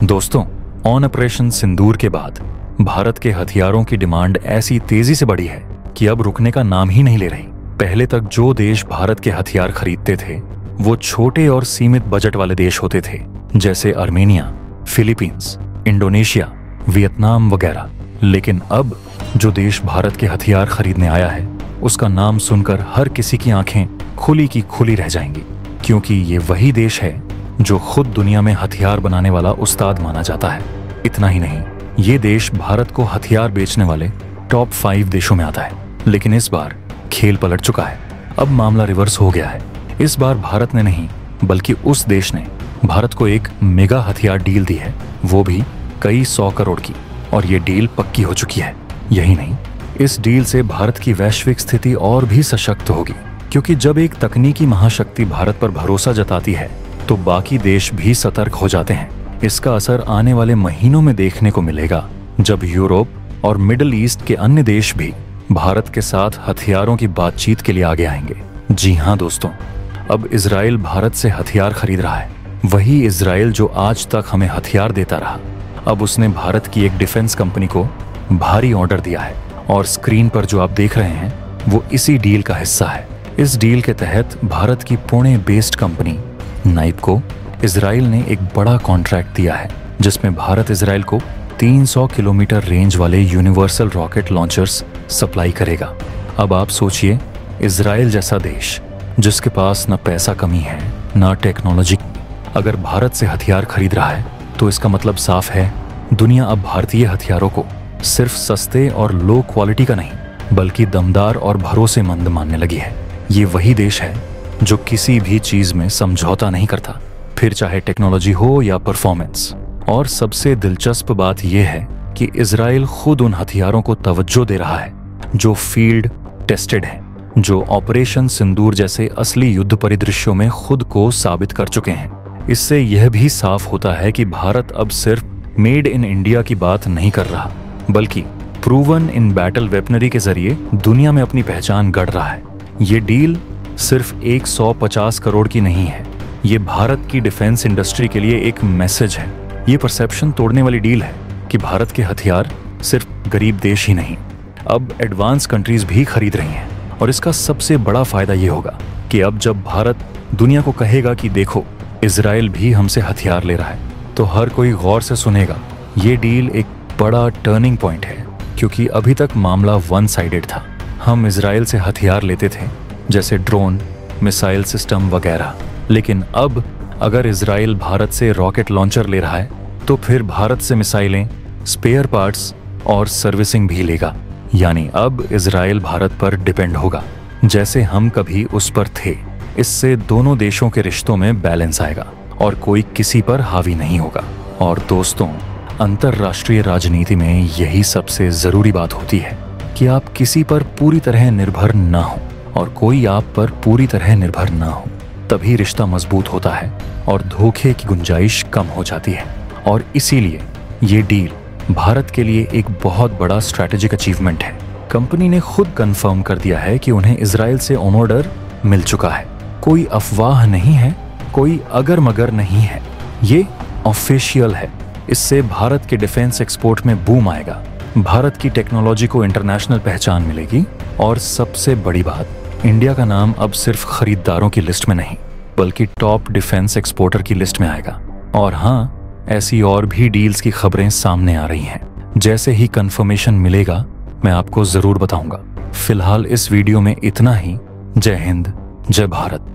दोस्तों, on operation सिंदूर के बाद भारत के हथियारों की डिमांड ऐसी तेजी से बढ़ी है कि अब रुकने का नाम ही नहीं ले रही। पहले तक जो देश भारत के हथियार खरीदते थे वो छोटे और सीमित बजट वाले देश होते थे, जैसे आर्मेनिया, फिलीपींस, इंडोनेशिया, वियतनाम वगैरह। लेकिन अब जो देश भारत के हथियार खरीदने आया है उसका नाम सुनकर हर किसी की आंखें खुली की खुली रह जाएंगी, क्योंकि ये वही देश है जो खुद दुनिया में हथियार बनाने वाला उस्ताद माना जाता है। इतना ही नहीं, ये देश भारत को हथियार बेचने वाले टॉप 5 देशों में आता है। लेकिन इस बार खेल पलट चुका है। अब मामला रिवर्स हो गया है। इस बार भारत ने नहीं बल्कि उस देश ने भारत को एक मेगा हथियार डील दी है, वो भी कई 100 करोड़ की, और ये डील पक्की हो चुकी है। यही नहीं, इस डील से भारत की वैश्विक स्थिति और भी सशक्त होगी, क्योंकि जब एक तकनीकी महाशक्ति भारत पर भरोसा जताती है तो बाकी देश भी सतर्क हो जाते हैं। इसका असर आने वाले महीनों में देखने को मिलेगा, जब यूरोप और मिडिल ईस्ट के अन्य देश भी भारत के साथ हथियारों की बातचीत के लिए आगे आएंगे। जी हाँ दोस्तों, अब इजराइल भारत से हथियार खरीद रहा है। वही इजराइल जो आज तक हमें हथियार देता रहा, अब उसने भारत की एक डिफेंस कंपनी को भारी ऑर्डर दिया है, और स्क्रीन पर जो आप देख रहे हैं वो इसी डील का हिस्सा है। इस डील के तहत भारत की पुणे बेस्ड कंपनी नाइप को इजराइल ने एक बड़ा कॉन्ट्रैक्ट दिया है, जिसमें भारत इजराइल को 300 किलोमीटर रेंज वाले यूनिवर्सल रॉकेट लॉन्चर्स सप्लाई करेगा। अब आप सोचिए, इजराइल जैसा देश जिसके पास न पैसा कमी है न टेक्नोलॉजी, अगर भारत से हथियार खरीद रहा है तो इसका मतलब साफ है, दुनिया अब भारतीय हथियारों को सिर्फ सस्ते और लो क्वालिटी का नहीं बल्कि दमदार और भरोसेमंद मानने लगी है। ये वही देश है जो किसी भी चीज में समझौता नहीं करता, फिर चाहे टेक्नोलॉजी हो या परफॉर्मेंस। और सबसे दिलचस्प बात यह है कि इजराइल खुद उन हथियारों को तवज्जो दे रहा है जो फील्ड टेस्टेड हैं, जो ऑपरेशन सिंदूर जैसे असली युद्ध परिदृश्यों में खुद को साबित कर चुके हैं। इससे यह भी साफ होता है कि भारत अब सिर्फ मेड इन इंडिया की बात नहीं कर रहा, बल्कि प्रूवन इन बैटल वेपनरी के जरिए दुनिया में अपनी पहचान गढ़ रहा है। ये डील सिर्फ 150 करोड़ की नहीं है, ये भारत की डिफेंस इंडस्ट्री के लिए एक मैसेज है। ये परसेप्शन तोड़ने वाली डील है कि भारत के हथियार सिर्फ गरीब देश ही नहीं, अब एडवांस कंट्रीज भी खरीद रही हैं। और इसका सबसे बड़ा फायदा ये होगा कि अब जब भारत दुनिया को कहेगा कि देखो, इजराइल भी हमसे हथियार ले रहा है, तो हर कोई गौर से सुनेगा। ये डील एक बड़ा टर्निंग पॉइंट है, क्योंकि अभी तक मामला वन साइडेड था। हम इजराइल से हथियार लेते थे, जैसे ड्रोन, मिसाइल सिस्टम वगैरह, लेकिन अब अगर इजराइल भारत से रॉकेट लॉन्चर ले रहा है तो फिर भारत से मिसाइलें, स्पेयर पार्ट्स और सर्विसिंग भी लेगा। यानी अब इजराइल भारत पर डिपेंड होगा, जैसे हम कभी उस पर थे। इससे दोनों देशों के रिश्तों में बैलेंस आएगा और कोई किसी पर हावी नहीं होगा। और दोस्तों, अंतर्राष्ट्रीय राजनीति में यही सबसे जरूरी बात होती है कि आप किसी पर पूरी तरह निर्भर ना हो और कोई आप पर पूरी तरह निर्भर ना हो, तभी रिश्ता मजबूत होता है और धोखे की गुंजाइश कम हो जाती है। और इसीलिए ये डील भारत के लिए एक बहुत बड़ा स्ट्रैटेजिक अचीवमेंट है। कंपनी ने खुद कंफर्म कर दिया है कि उन्हें इजराइल से ऑर्डर मिल चुका है। कोई अफवाह नहीं है, कोई अगर मगर नहीं है, ये ऑफिशियल है। इससे भारत के डिफेंस एक्सपोर्ट में बूम आएगा, भारत की टेक्नोलॉजी को इंटरनेशनल पहचान मिलेगी, और सबसे बड़ी बात, इंडिया का नाम अब सिर्फ खरीदारों की लिस्ट में नहीं बल्कि टॉप डिफेंस एक्सपोर्टर की लिस्ट में आएगा। और हाँ, ऐसी और भी डील्स की खबरें सामने आ रही हैं। जैसे ही कंफर्मेशन मिलेगा मैं आपको जरूर बताऊंगा। फिलहाल इस वीडियो में इतना ही। जय हिंद, जय भारत।